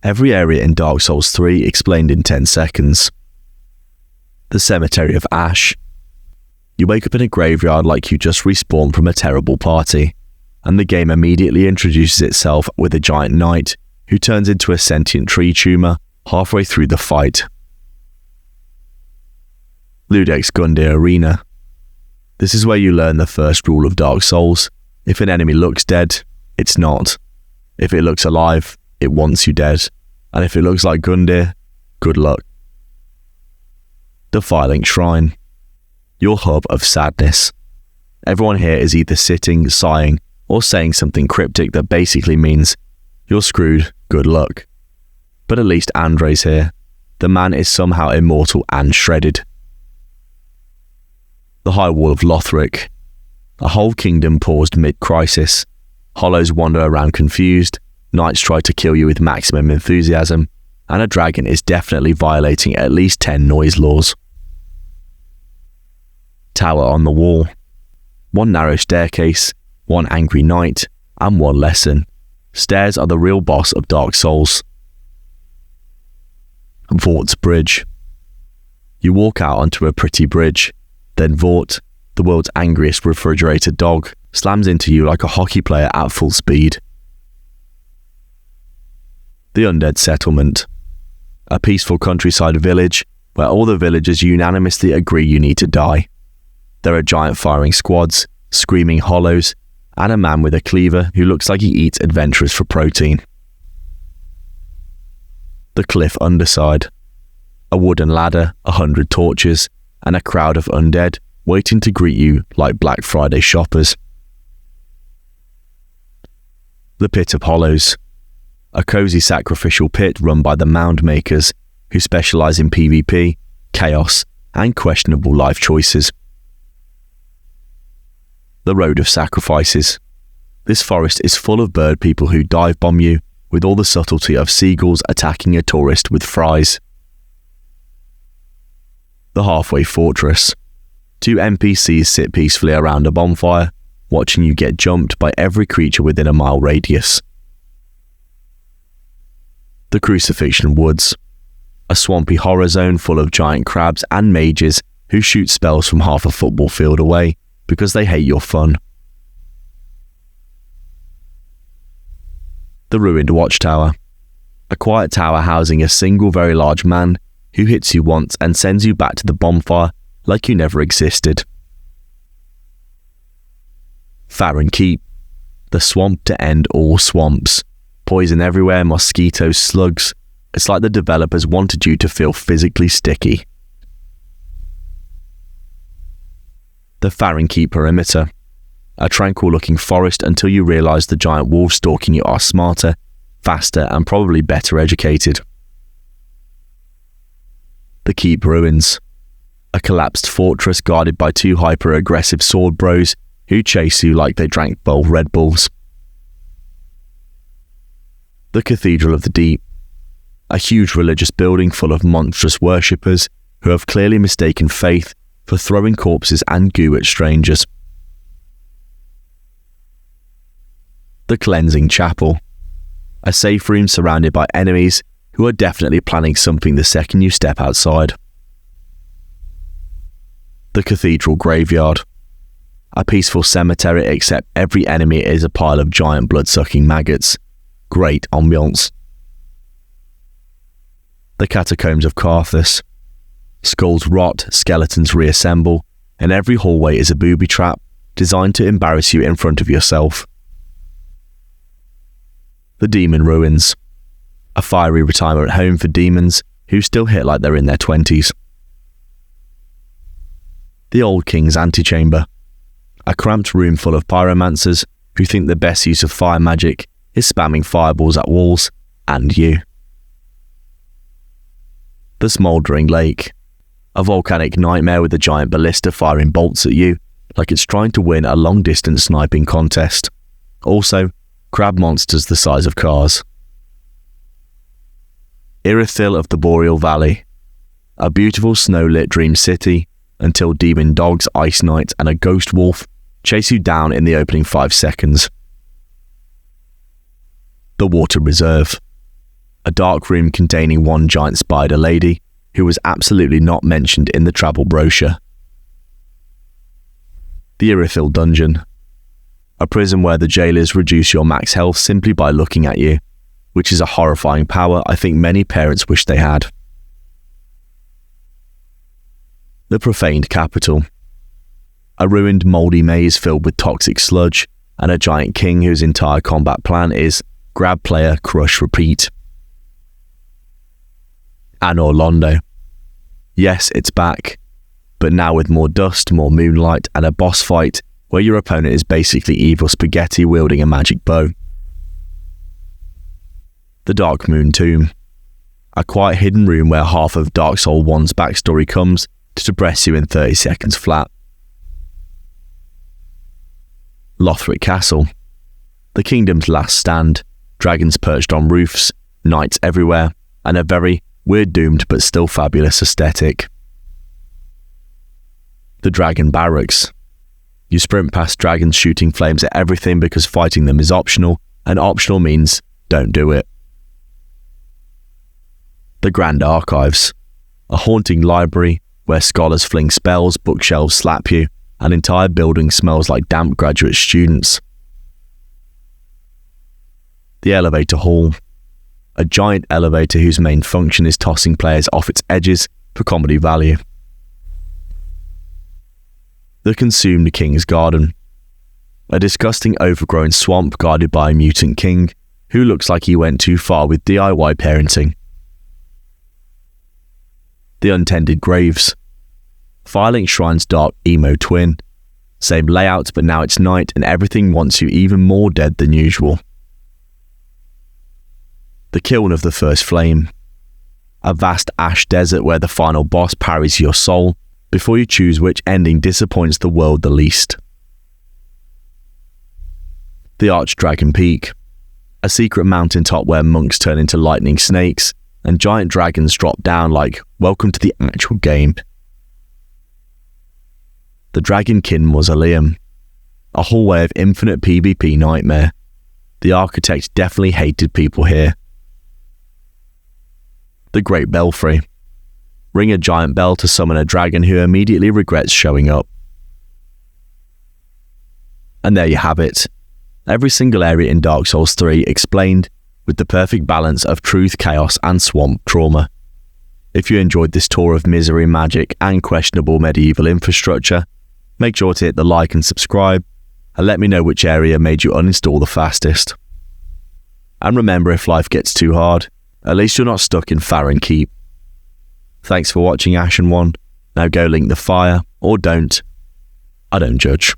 Every area in Dark Souls 3 explained in 10 seconds. The Cemetery of Ash. You wake up in a graveyard like you just respawned from a terrible party, and the game immediately introduces itself with a giant knight who turns into a sentient tree tumor halfway through the fight. Ludek's Gundyr Arena. This is where you learn the first rule of Dark Souls. If an enemy looks dead, it's not. If it looks alive, it wants you dead. And if it looks like Gundyr, good luck. The Firelink Shrine. Your hub of sadness. Everyone here is either sitting, sighing, or saying something cryptic that basically means, you're screwed, good luck. But at least Andre's here. The man is somehow immortal and shredded. The High Wall of Lothric. A whole kingdom paused mid-crisis. Hollows wander around confused, knights try to kill you with maximum enthusiasm, and a dragon is definitely violating at least 10 noise laws. Tower on the Wall. One narrow staircase, one angry knight, and one lesson. Stairs are the real boss of Dark Souls. Vort's Bridge. You walk out onto a pretty bridge, then Vort, the world's angriest refrigerator dog, slams into you like a hockey player at full speed. The Undead Settlement. A peaceful countryside village where all the villagers unanimously agree you need to die. There are giant firing squads, screaming hollows, and a man with a cleaver who looks like he eats adventurers for protein. The Cliff Underside. A wooden ladder, 100 torches, and a crowd of undead waiting to greet you like Black Friday shoppers. The Pit of Hollows. A cozy sacrificial pit run by the Mound Makers, who specialise in PvP, chaos, and questionable life choices. The Road of Sacrifices. This forest is full of bird people who dive bomb you with all the subtlety of seagulls attacking a tourist with fries. The Halfway Fortress. 2 NPCs sit peacefully around a bonfire, watching you get jumped by every creature within a mile radius. The Crucifixion Woods. A swampy horror zone full of giant crabs and mages who shoot spells from half a football field away because they hate your fun. The Ruined Watchtower. A quiet tower housing a single very large man who hits you once and sends you back to the bonfire like you never existed. Farron Keep. The swamp to end all swamps. Poison everywhere, mosquitoes, slugs. It's like the developers wanted you to feel physically sticky. The Farron Keep Perimeter. A tranquil-looking forest until you realise the giant wolves stalking you are smarter, faster, and probably better educated. The Keep Ruins. A collapsed fortress guarded by 2 hyper-aggressive sword bros who chase you like they drank bold Red Bulls. The Cathedral of the Deep. A huge religious building full of monstrous worshippers who have clearly mistaken faith for throwing corpses and goo at strangers. The Cleansing Chapel. A safe room surrounded by enemies who are definitely planning something the second you step outside. The Cathedral Graveyard. A peaceful cemetery except every enemy is a pile of giant blood-sucking maggots. Great ambiance. The Catacombs of Carthus. Skulls rot, skeletons reassemble, and every hallway is a booby trap designed to embarrass you in front of yourself. The Demon Ruins. A fiery retirement home for demons who still hit like they're in their 20s. The Old King's Antechamber. A cramped room full of pyromancers who think the best use of fire magic is spamming fireballs at walls and you. The Smouldering Lake. A volcanic nightmare with a giant ballista firing bolts at you like it's trying to win a long-distance sniping contest. Also, crab monsters the size of cars. Irithyll of the Boreal Valley. A beautiful snow-lit dream city until demon dogs, ice knights, and a ghost wolf chase you down in the opening 5 seconds. The Water Reserve. a dark room containing one giant spider lady who was absolutely not mentioned in the travel brochure. The Irithyll Dungeon, a prison where the jailers reduce your max health simply by looking at you, which is a horrifying power I think many parents wish they had. The Profaned Capital, a ruined mouldy maze filled with toxic sludge and a giant king whose entire combat plan is grab player, crush, repeat. Anor Londo. Yes, it's back, but now with more dust, more moonlight, and a boss fight where your opponent is basically evil spaghetti wielding a magic bow. The Darkmoon Tomb, a quiet hidden room where half of Dark Souls 1's backstory comes to depress you in 30 seconds flat. Lothric Castle, the kingdom's last stand, dragons perched on roofs, knights everywhere, and a very we're doomed but still fabulous aesthetic. The Dragon Barracks. You sprint past dragons shooting flames at everything because fighting them is optional, and optional means don't do it. The Grand Archives. A haunting library where scholars fling spells, bookshelves slap you, an entire building smells like damp graduate students. The Elevator Hall. A giant elevator whose main function is tossing players off its edges for comedy value. The Consumed King's Garden. A disgusting overgrown swamp guarded by a mutant king who looks like he went too far with DIY parenting. The Untended Graves. Firelink Shrine's dark emo twin. Same layout, but now it's night and everything wants you even more dead than usual. The Kiln of the First Flame. A vast ash desert where the final boss parries your soul before you choose which ending disappoints the world the least. The Archdragon Peak. A secret mountaintop where monks turn into lightning snakes and giant dragons drop down like welcome to the actual game. The Dragonkin Mausoleum. A hallway of infinite PvP nightmare. The architect definitely hated people here. The Great Belfry. Ring a giant bell to summon a dragon who immediately regrets showing up. And there you have it. Every single area in Dark Souls 3 explained with the perfect balance of truth, chaos, and swamp trauma. If you enjoyed this tour of misery, magic, and questionable medieval infrastructure, make sure to hit the like and subscribe, and let me know which area made you uninstall the fastest. And remember, if life gets too hard, at least you're not stuck in Farron Keep. Thanks for watching, Ashen One. Now go link the fire, or don't. I don't judge.